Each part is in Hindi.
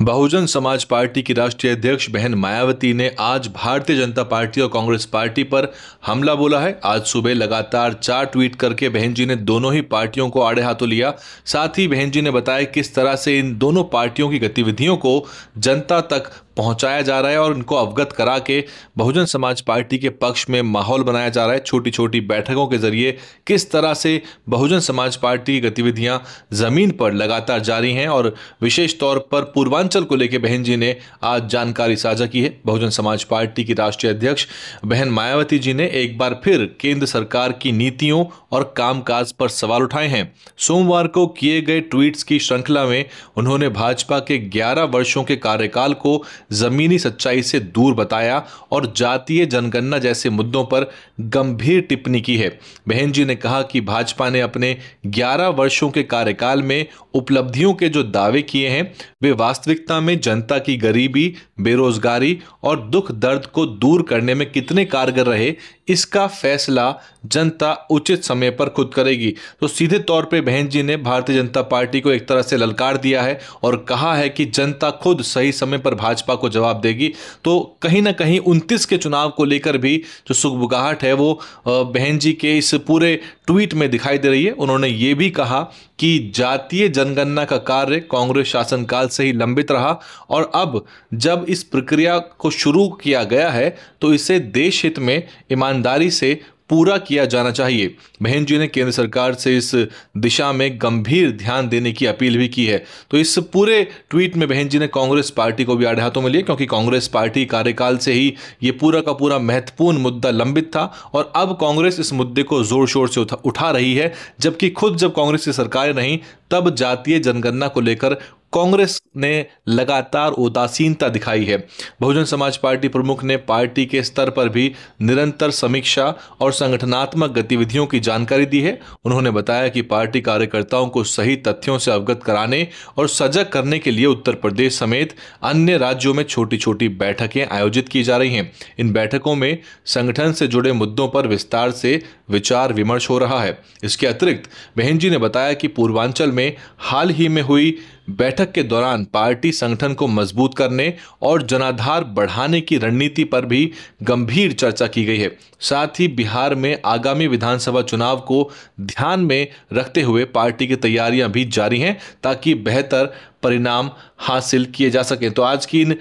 बहुजन समाज पार्टी की राष्ट्रीय अध्यक्ष बहन मायावती ने आज भारतीय जनता पार्टी और कांग्रेस पार्टी पर हमला बोला है। आज सुबह लगातार 4 ट्वीट करके बहन जी ने दोनों ही पार्टियों को आड़े हाथों लिया। साथ ही बहन जी ने बताया किस तरह से इन दोनों पार्टियों की गतिविधियों को जनता तक पहुंचाया जा रहा है और इनको अवगत करा के बहुजन समाज पार्टी के पक्ष में माहौल बनाया जा रहा है। छोटी छोटी बैठकों के जरिए किस तरह से बहुजन समाज पार्टी की गतिविधियां जमीन पर लगातार जारी हैं और विशेष तौर पर पूर्वांचल को लेकर बहन जी ने आज जानकारी साझा की है। बहुजन समाज पार्टी की राष्ट्रीय अध्यक्ष बहन मायावती जी ने एक बार फिर केंद्र सरकार की नीतियों और कामकाज पर सवाल उठाए हैं। सोमवार को किए गए ट्वीट्स की श्रृंखला में उन्होंने भाजपा के 11 वर्षों के कार्यकाल को जमीनी सच्चाई से दूर बताया और जातीय जनगणना जैसे मुद्दों पर गंभीर टिप्पणी की है। बहन जी ने कहा कि भाजपा ने अपने 11 वर्षों के कार्यकाल में उपलब्धियों के जो दावे किए हैं वे वास्तविकता में जनता की गरीबी, बेरोजगारी और दुख दर्द को दूर करने में कितने कारगर रहे, इसका फैसला जनता उचित समय पर खुद करेगी। तो सीधे तौर पे बहन जी ने भारतीय जनता पार्टी को एक तरह से ललकार दिया है और कहा है कि जनता खुद सही समय पर भाजपा को जवाब देगी। तो कहीं ना कहीं 29 के चुनाव को लेकर भी जो सुगबुगाहट है वो बहन जी के इस पूरे ट्वीट में दिखाई दे रही है। उन्होंने ये भी कहा कि जातीय जनगणना का कार्य कांग्रेस शासनकाल से ही लंबित रहा और अब जब इस प्रक्रिया को शुरू किया गया है तो इसे देश हित में ईमानदारी से पूरा किया जाना चाहिए। बहन जी ने केंद्र सरकार से इस दिशा में गंभीर ध्यान देने की अपील भी की है। तो इस पूरे ट्वीट में बहन जी ने कांग्रेस पार्टी को भी आड़े हाथों में लिया, क्योंकि कांग्रेस पार्टी कार्यकाल से ही ये पूरा का पूरा महत्वपूर्ण मुद्दा लंबित था और अब कांग्रेस इस मुद्दे को जोर शोर से उठा रही है, जबकि खुद जब कांग्रेस की सरकार नहीं तब जातीय जनगणना को लेकर कांग्रेस ने लगातार उदासीनता दिखाई है। बहुजन समाज पार्टी प्रमुख ने पार्टी के स्तर पर भी निरंतर समीक्षा और संगठनात्मक गतिविधियों की जानकारी दी है। उन्होंने बताया कि पार्टी कार्यकर्ताओं को सही तथ्यों से अवगत कराने और सजग करने के लिए उत्तर प्रदेश समेत अन्य राज्यों में छोटी छोटी बैठकें आयोजित की जा रही हैं। इन बैठकों में संगठन से जुड़े मुद्दों पर विस्तार से विचार विमर्श हो रहा है। इसके अतिरिक्त बहन जी ने बताया कि पूर्वांचल में हाल ही में हुई बैठक के दौरान पार्टी संगठन को मजबूत करने और जनाधार बढ़ाने की रणनीति पर भी गंभीर चर्चा की गई है। साथ ही बिहार में आगामी विधानसभा चुनाव को ध्यान में रखते हुए पार्टी की तैयारियां भी जारी हैं ताकि बेहतर परिणाम हासिल किए जा सकें। तो आज की इन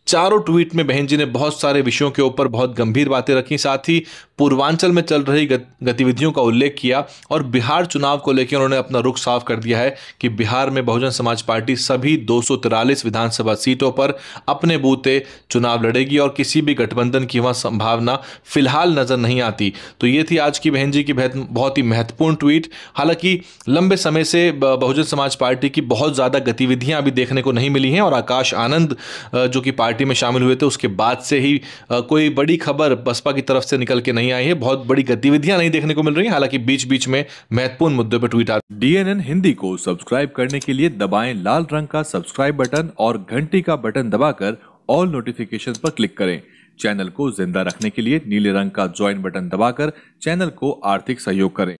चारों ट्वीट में बहन जी ने बहुत सारे विषयों के ऊपर बहुत गंभीर बातें रखी। साथ ही पूर्वांचल में चल रही गतिविधियों का उल्लेख किया और बिहार चुनाव को लेकर उन्होंने अपना रुख साफ कर दिया है कि बिहार में बहुजन समाज पार्टी सभी 243 विधानसभा सीटों पर अपने बूते चुनाव लड़ेगी और किसी भी गठबंधन की वहां संभावना फिलहाल नजर नहीं आती। तो ये थी आज की बहन जी की बहुत ही महत्वपूर्ण ट्वीट। हालांकि लंबे समय से बहुजन समाज पार्टी की बहुत ज्यादा गतिविधियां अभी देखने को नहीं मिली हैं और आकाश आनंद जो कि पार्टी में शामिल हुए थे उसके बाद से ही कोई बड़ी खबर बसपा की तरफ से निकल के नहीं आई है। बहुत बड़ी गतिविधियां नहीं देखने को मिल रही हैं। हालांकि बीच बीच में महत्वपूर्ण मुद्दों पर ट्वीट आते हैं। DNN हिंदी को सब्सक्राइब करने के लिए दबाएं लाल रंग का सब्सक्राइब बटन और घंटी का बटन दबाकर ऑल नोटिफिकेशन पर क्लिक करें। चैनल को जिंदा रखने के लिए नीले रंग का ज्वाइन बटन दबाकर चैनल को आर्थिक सहयोग करें।